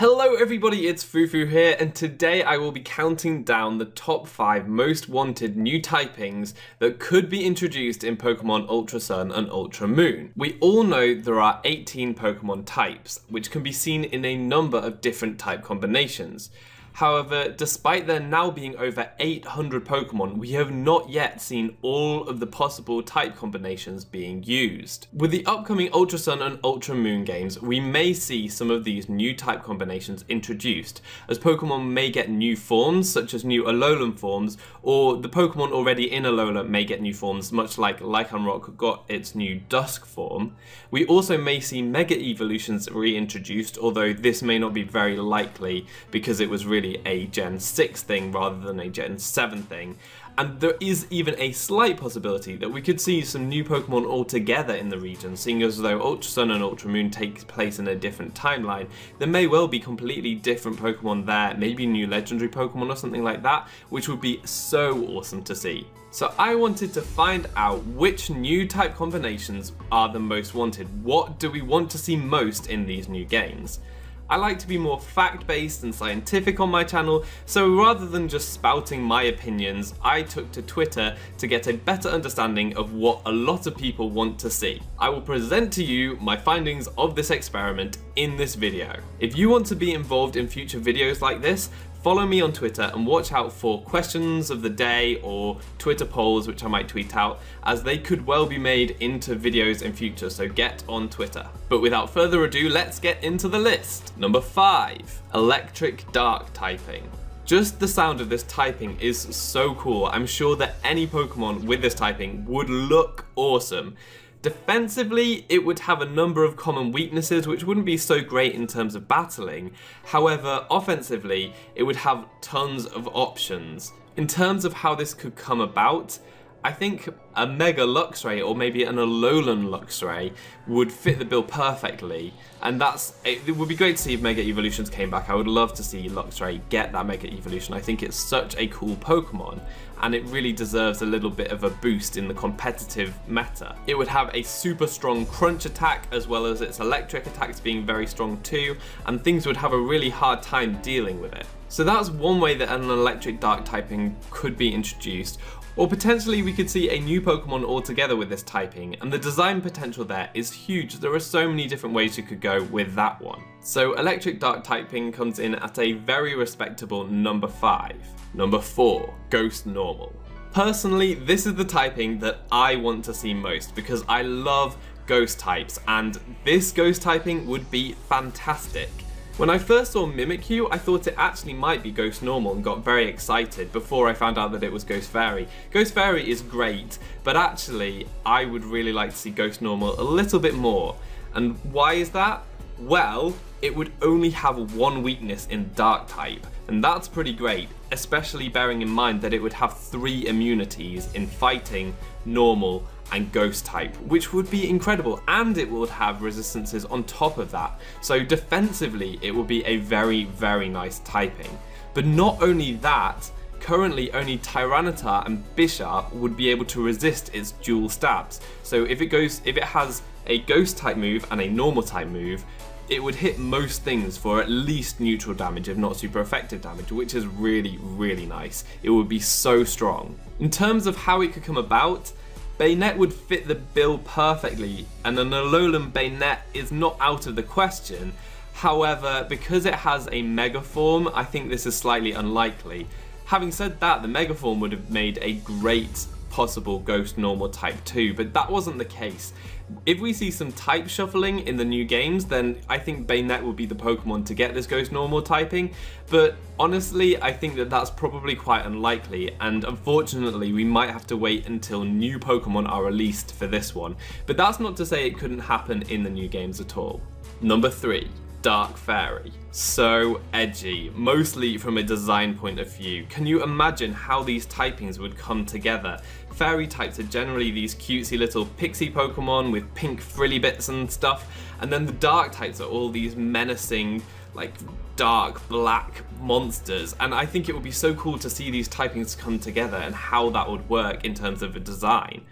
Hello everybody, it's Fufu here, and today I will be counting down the top 5 most wanted new typings that could be introduced in Pokemon Ultra Sun and Ultra Moon. We all know there are 18 Pokemon types, which can be seen in a number of different type combinations. However, despite there now being over 800 Pokemon, we have not yet seen all of the possible type combinations being used. With the upcoming Ultra Sun and Ultra Moon games, we may see some of these new type combinations introduced, as Pokemon may get new forms, such as new Alolan forms, or the Pokemon already in Alola may get new forms, much like Lycanroc got its new Dusk form. We also may see Mega Evolutions reintroduced, although this may not be very likely because it was really a Gen 6 thing rather than a Gen 7 thing. And there is even a slight possibility that we could see some new Pokemon altogether in the region, seeing as though Ultra Sun and Ultra Moon takes place in a different timeline. There may well be completely different Pokemon there, maybe new legendary Pokemon or something like that, which would be so awesome to see. So I wanted to find out which new type combinations are the most wanted. What do we want to see most in these new games? I like to be more fact-based and scientific on my channel, so rather than just spouting my opinions, I took to Twitter to get a better understanding of what a lot of people want to see. I will present to you my findings of this experiment in this video. If you want to be involved in future videos like this, follow me on Twitter and watch out for questions of the day or Twitter polls which I might tweet out, as they could well be made into videos in future, so get on Twitter. But without further ado, let's get into the list. Number 5. Electric Dark typing. Just the sound of this typing is so cool. I'm sure that any Pokemon with this typing would look awesome. Defensively, it would have a number of common weaknesses which wouldn't be so great in terms of battling. However, offensively, it would have tons of options. In terms of how this could come about, I think a Mega Luxray or maybe an Alolan Luxray would fit the bill perfectly, and it would be great to see if Mega Evolutions came back. I would love to see Luxray get that Mega Evolution. I think it's such a cool Pokemon, and it really deserves a little bit of a boost in the competitive meta. It would have a super strong crunch attack, as well as its electric attacks being very strong too, and things would have a really hard time dealing with it. So that's one way that an electric dark typing could be introduced. Or potentially we could see a new Pokemon altogether with this typing, and the design potential there is huge. There are so many different ways you could go with that one. So electric dark typing comes in at a very respectable number 5. Number 4, Ghost Normal. Personally, this is the typing that I want to see most because I love ghost types, and this ghost typing would be fantastic. When I first saw Mimikyu, I thought it actually might be Ghost Normal and got very excited before I found out that it was Ghost Fairy. Ghost Fairy is great, but actually I would really like to see Ghost Normal a little bit more. And why is that? Well, it would only have one weakness in Dark type, and that's pretty great, especially bearing in mind that it would have 3 immunities in Fighting, Normal, and Ghost type, which would be incredible, and it would have resistances on top of that. So defensively, it would be a very, very nice typing. But not only that, currently only Tyranitar and Bisharp would be able to resist its dual stabs. So if it has a Ghost type move and a Normal type move, it would hit most things for at least neutral damage, if not super effective damage, which is really, really nice. It would be so strong. In terms of how it could come about, Baynet would fit the bill perfectly, and an Alolan Baynet is not out of the question. However, because it has a Mega form, I think this is slightly unlikely. Having said that, the Mega form would have made a great possible Ghost Normal type 2, but that wasn't the case. If we see some type shuffling in the new games, then I think Baynet will be the Pokemon to get this Ghost Normal typing, but honestly I think that that's probably quite unlikely, and unfortunately we might have to wait until new Pokemon are released for this one. But that's not to say it couldn't happen in the new games at all. Number 3. Dark Fairy. So edgy, mostly from a design point of view. Can you imagine how these typings would come together? Fairy types are generally these cutesy little pixie Pokemon with pink frilly bits and stuff, and then the dark types are all these menacing, like dark black monsters, and I think it would be so cool to see these typings come together and how that would work in terms of a design.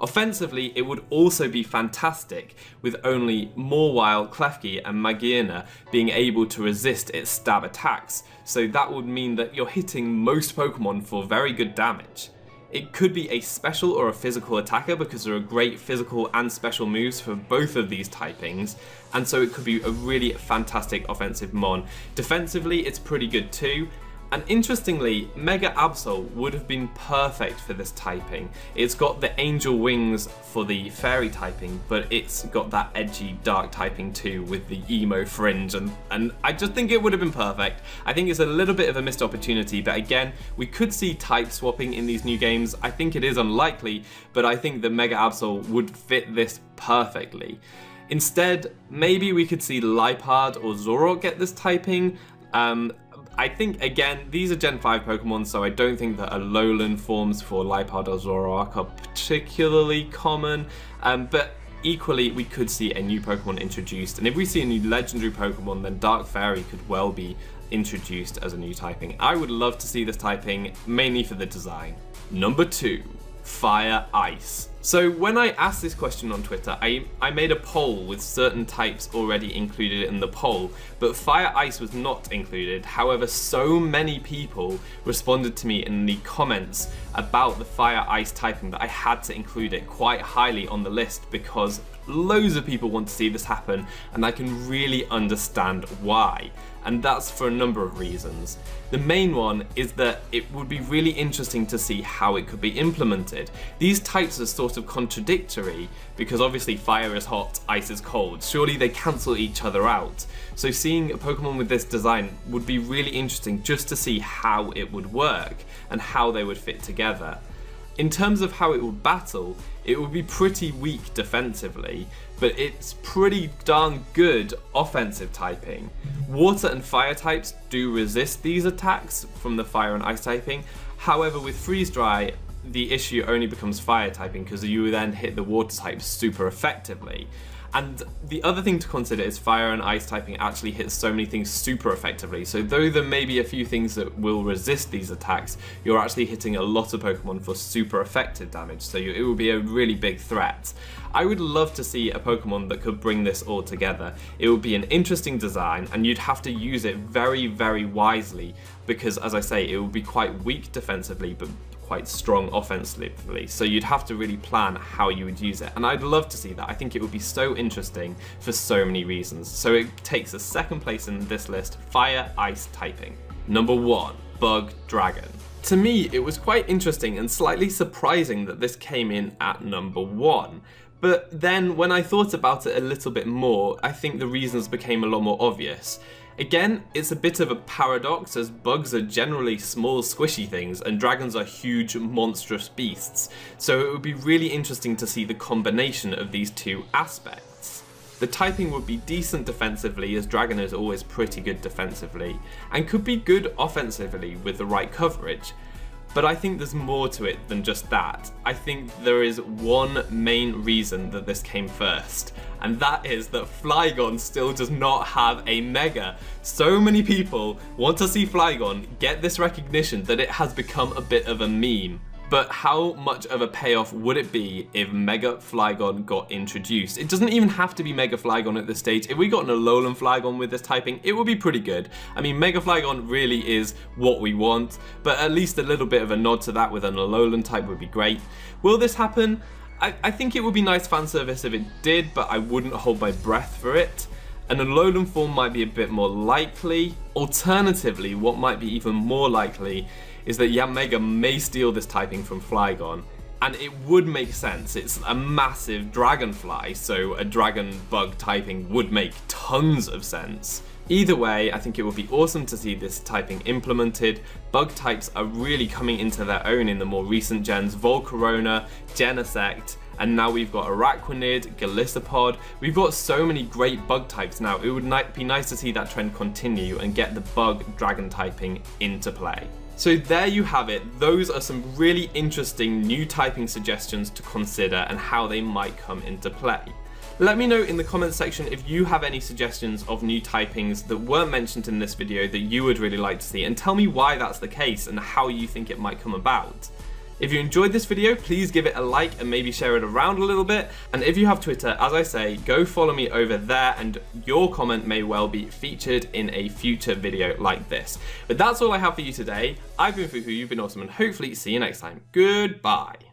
Offensively, it would also be fantastic, with only Mawile, Klefki and Magearna being able to resist its stab attacks, so that would mean that you're hitting most Pokemon for very good damage. It could be a special or a physical attacker because there are great physical and special moves for both of these typings, and so it could be a really fantastic offensive mon. Defensively, it's pretty good too. And interestingly, Mega Absol would have been perfect for this typing. It's got the angel wings for the fairy typing, but it's got that edgy dark typing too with the emo fringe, and I just think it would have been perfect. I think it's a little bit of a missed opportunity, but again, we could see type swapping in these new games. I think it is unlikely, but I think that Mega Absol would fit this perfectly. Instead, maybe we could see Liepard or Zoroark get this typing. I think, again, these are Gen 5 Pokemon, so I don't think that Alolan forms for Liepard or Zoroark are particularly common, but equally we could see a new Pokemon introduced, and if we see a new legendary Pokemon, then Dark Fairy could well be introduced as a new typing. I would love to see this typing, mainly for the design. Number 2. Fire Ice. So when I asked this question on Twitter, I made a poll with certain types already included in the poll, but Fire Ice was not included. However, so many people responded to me in the comments about the Fire Ice typing that I had to include it quite highly on the list because loads of people want to see this happen, and I can really understand why. And that's for a number of reasons. The main one is that it would be really interesting to see how it could be implemented. These types are sort of contradictory because obviously fire is hot, ice is cold. Surely they cancel each other out. So seeing a Pokemon with this design would be really interesting just to see how it would work and how they would fit together. In terms of how it would battle, it would be pretty weak defensively, but it's pretty darn good offensive typing. Water and fire types do resist these attacks from the fire and ice typing. However, with freeze dry, the issue only becomes fire typing because you then hit the water types super effectively. And the other thing to consider is fire and ice typing actually hits so many things super effectively. So though there may be a few things that will resist these attacks, you're actually hitting a lot of Pokemon for super effective damage. So it will be a really big threat. I would love to see a Pokemon that could bring this all together. It would be an interesting design, and you'd have to use it very, very wisely because, as I say, it would be quite weak defensively, but quite strong offensively, so you'd have to really plan how you would use it, and I'd love to see that. I think it would be so interesting for so many reasons. So it takes a second place in this list, Fire Ice typing. Number 1, Bug Dragon. To me, it was quite interesting and slightly surprising that this came in at number 1. But then when I thought about it a little bit more, I think the reasons became a lot more obvious. Again, it's a bit of a paradox as bugs are generally small squishy things and dragons are huge monstrous beasts, so it would be really interesting to see the combination of these two aspects. The typing would be decent defensively as dragon is always pretty good defensively, and could be good offensively with the right coverage. But I think there's more to it than just that. I think there is one main reason that this came first, and that is that Flygon still does not have a Mega. So many people want to see Flygon get this recognition that it has become a bit of a meme. But how much of a payoff would it be if Mega Flygon got introduced? It doesn't even have to be Mega Flygon at this stage. If we got an Alolan Flygon with this typing, it would be pretty good. I mean, Mega Flygon really is what we want, but at least a little bit of a nod to that with an Alolan type would be great. Will this happen? I think it would be nice fan service if it did, but I wouldn't hold my breath for it. An Alolan form might be a bit more likely. Alternatively, what might be even more likely is that Yanmega may steal this typing from Flygon, and it would make sense. It's a massive dragonfly, so a dragon bug typing would make tons of sense. Either way, I think it would be awesome to see this typing implemented. Bug types are really coming into their own in the more recent gens, Volcarona, Genesect, and now we've got Araquanid, Golisopod. We've got so many great bug types now. It would be nice to see that trend continue and get the bug dragon typing into play. So there you have it. Those are some really interesting new typing suggestions to consider and how they might come into play. Let me know in the comments section if you have any suggestions of new typings that weren't mentioned in this video that you would really like to see, and tell me why that's the case and how you think it might come about. If you enjoyed this video, please give it a like and maybe share it around a little bit. And if you have Twitter, as I say, go follow me over there and your comment may well be featured in a future video like this. But that's all I have for you today. I've been foofootoo, you've been awesome, and hopefully see you next time. Goodbye.